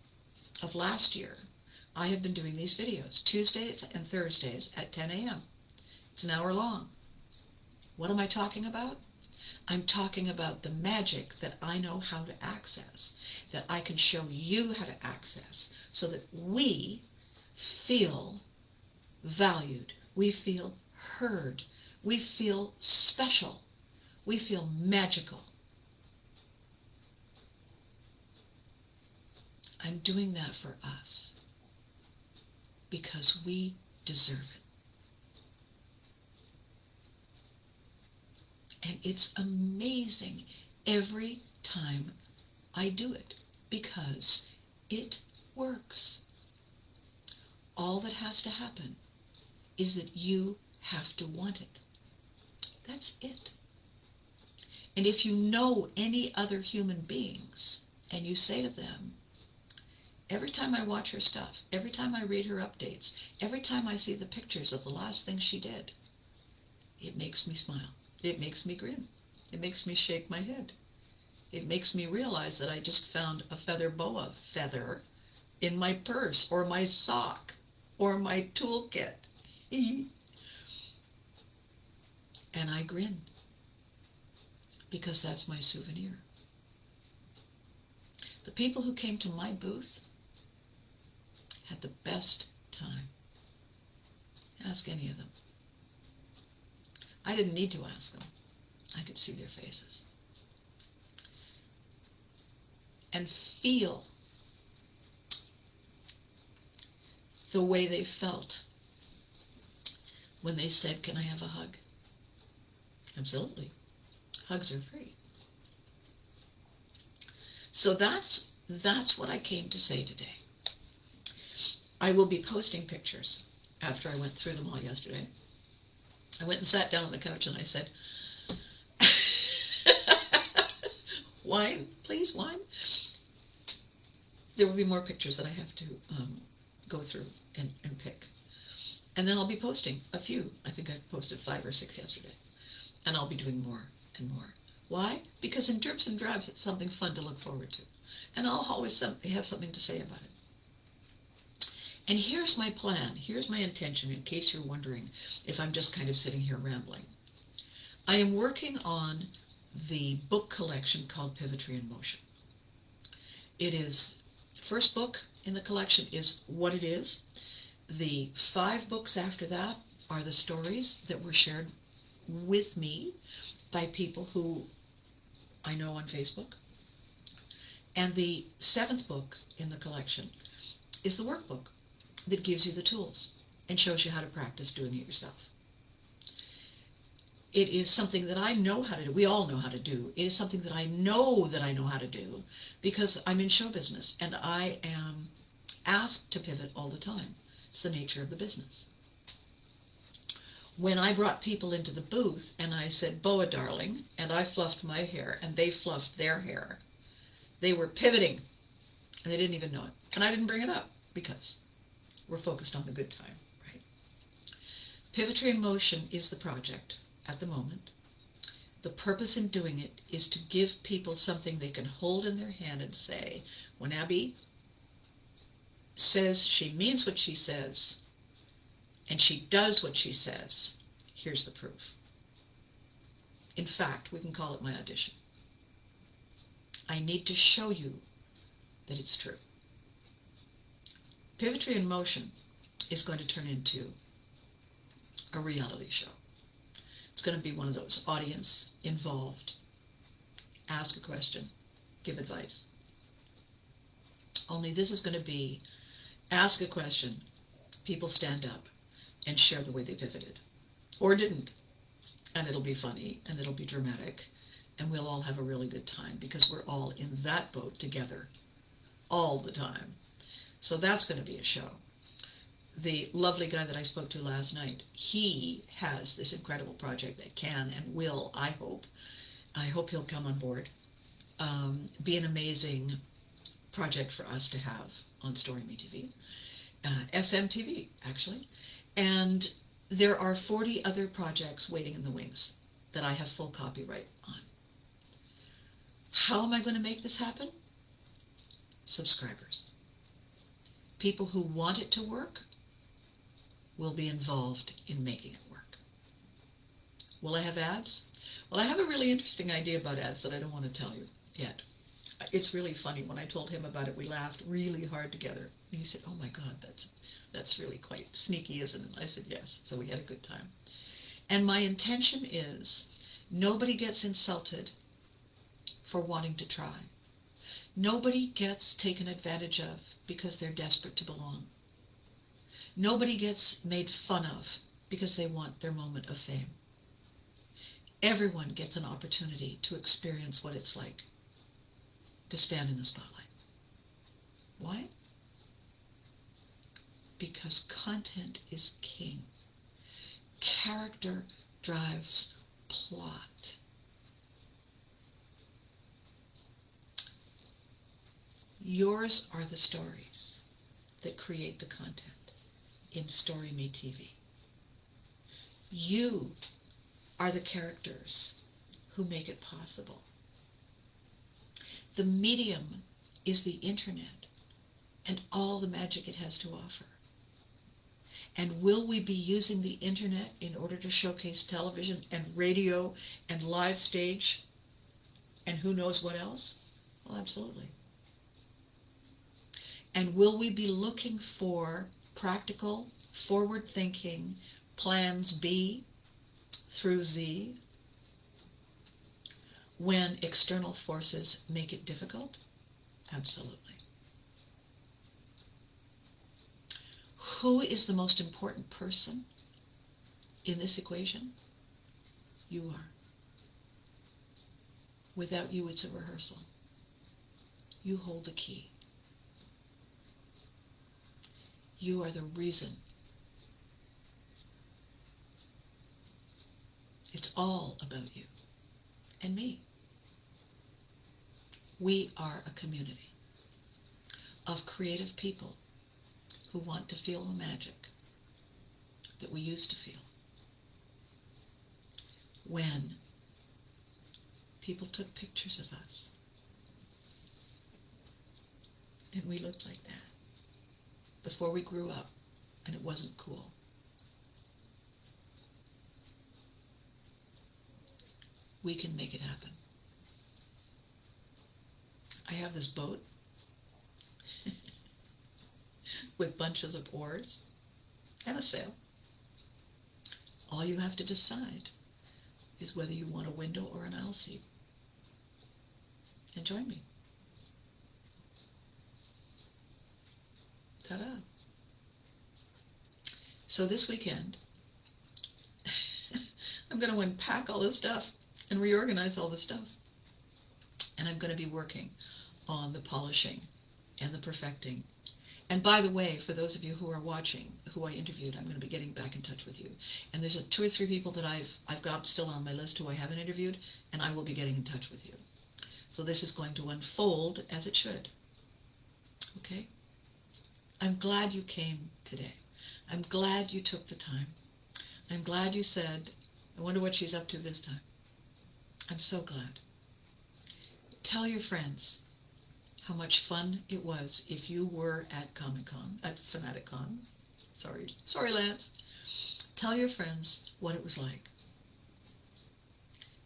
of last year, I have been doing these videos, Tuesdays and Thursdays at 10 a.m. It's an hour long. What am I talking about? I'm talking about the magic that I know how to access, that I can show you how to access, so that we feel valued, we feel heard, we feel special, we feel magical. I'm doing that for us because we deserve it. And it's amazing every time I do it because it works. All that has to happen is that you have to want it. That's it. And if you know any other human beings and you say to them, every time I watch her stuff, every time I read her updates, every time I see the pictures of the last thing she did, it makes me smile. It makes me grin. It makes me shake my head. It makes me realize that I just found a feather boa feather in my purse or my sock or my toolkit. And I grin because that's my souvenir. The people who came to my booth had the best time. Ask any of them. I didn't need to ask them. I could see their faces. And feel the way they felt when they said, "Can I have a hug?" Absolutely. Hugs are free. So that's what I came to say today. I will be posting pictures after I went through them all yesterday. I went and sat down on the couch and I said, wine, please, wine. There will be more pictures that I have to go through and pick. And then I'll be posting a few. I think I posted 5 or 6 yesterday. And I'll be doing more and more. Why? Because in drips and drabs, it's something fun to look forward to. And I'll always have something to say about it. And here's my plan. Here's my intention, in case you're wondering if I'm just kind of sitting here rambling. I am working on the book collection called Pivotry in Motion. It is, first book in the collection is What It Is. The 5 books after that are the stories that were shared with me by people who I know on Facebook. And the 7th book in the collection is the workbook that gives you the tools and shows you how to practice doing it yourself. It is something that I know how to do. We all know how to do. It is something that I know how to do because I'm in show business and I am asked to pivot all the time. It's the nature of the business. When I brought people into the booth and I said, "Boa, darling," and I fluffed my hair and they fluffed their hair, they were pivoting and they didn't even know it. And I didn't bring it up because we're focused on the good time, right? Pivotry in Motion is the project at the moment. The purpose in doing it is to give people something they can hold in their hand and say, when Abby says she means what she says, and she does what she says, here's the proof. In fact, we can call it my audition. I need to show you that it's true. Pivotry in Motion is going to turn into a reality show. It's going to be one of those audience involved, ask a question, give advice. Only this is going to be ask a question, people stand up and share the way they pivoted or didn't. and it'll be funny, and it'll be dramatic, and we'll all have a really good time because we're all in that boat together all the time. So that's going to be a show. The lovely guy that I spoke to last night, he has this incredible project that can and will, I hope he'll come on board, be an amazing project for us to have on Story Me TV, SMTV actually. And there are 40 other projects waiting in the wings that I have full copyright on. How am I going to make this happen? Subscribers. People who want it to work will be involved in making it work. Will I have ads? Well, I have a really interesting idea about ads that I don't want to tell you yet. It's really funny. When I told him about it, we laughed really hard together. And he said, "Oh my God, that's really quite sneaky, isn't it?" I said, "Yes." So we had a good time. And my intention is nobody gets insulted for wanting to try. Nobody gets taken advantage of because they're desperate to belong. Nobody gets made fun of because they want their moment of fame. Everyone gets an opportunity to experience what it's like to stand in the spotlight. Why? Because content is king. Character drives plot. Yours are the stories that create the content in Story Me TV. You are the characters who make it possible. The medium is the internet and all the magic it has to offer. And will we be using the internet in order to showcase television and radio and live stage and who knows what else? Well, absolutely. And will we be looking for practical, forward-thinking plans B through Z when external forces make it difficult? Absolutely. Who is the most important person in this equation? You are. Without you, it's a rehearsal. You hold the key. You are the reason. It's all about you and me. We are a community of creative people who want to feel the magic that we used to feel when people took pictures of us and we looked like that before we grew up and it wasn't cool. We can make it happen. I have this boat with bunches of oars and a sail. All you have to decide is whether you want a window or an aisle seat. And join me. Ta-da. So this weekend, I'm going to unpack all this stuff and reorganize all this stuff. And I'm going to be working on the polishing and the perfecting. And by the way, for those of you who are watching, who I interviewed, I'm going to be getting back in touch with you. And there's 2 or 3 people that I've got still on my list who I haven't interviewed, and I will be getting in touch with you. So this is going to unfold as it should. Okay? I'm glad you came today. I'm glad you took the time. I'm glad you said, I wonder what she's up to this time. I'm so glad. Tell your friends how much fun it was if you were at Comic-Con, at Fanatic-Con. Sorry, Lance. Tell your friends what it was like.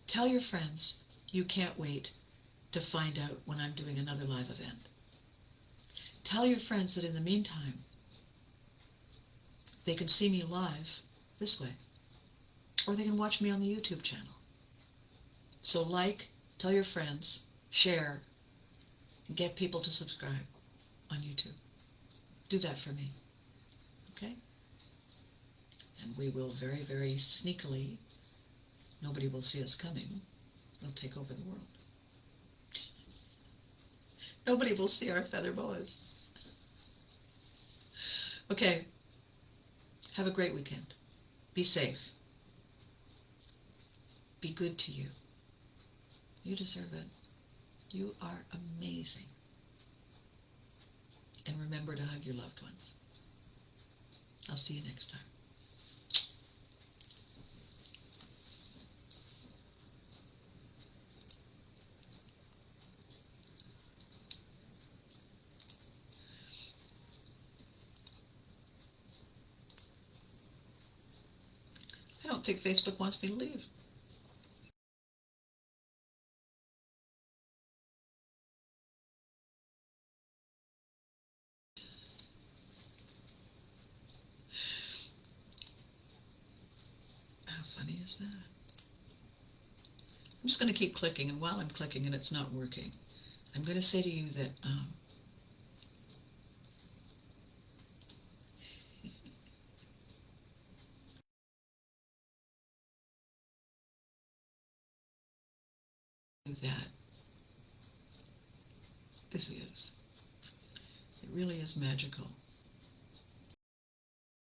Tell your friends you can't wait to find out when I'm doing another live event. Tell your friends that in the meantime, they can see me live this way, or they can watch me on the YouTube channel. So tell your friends, share, and get people to subscribe on YouTube. Do that for me, okay? And we will very, very sneakily Nobody will see us coming. They'll take over the world. Nobody will see our feather boas. Okay. Have a great weekend. Be safe. Be good to you. You deserve it. You are amazing. And remember to hug your loved ones. I'll see you next time. I don't think Facebook wants me to leave. How funny is that? I'm just going to keep clicking, and while I'm clicking and it's not working, I'm going to say to you that that this is, it really is magical.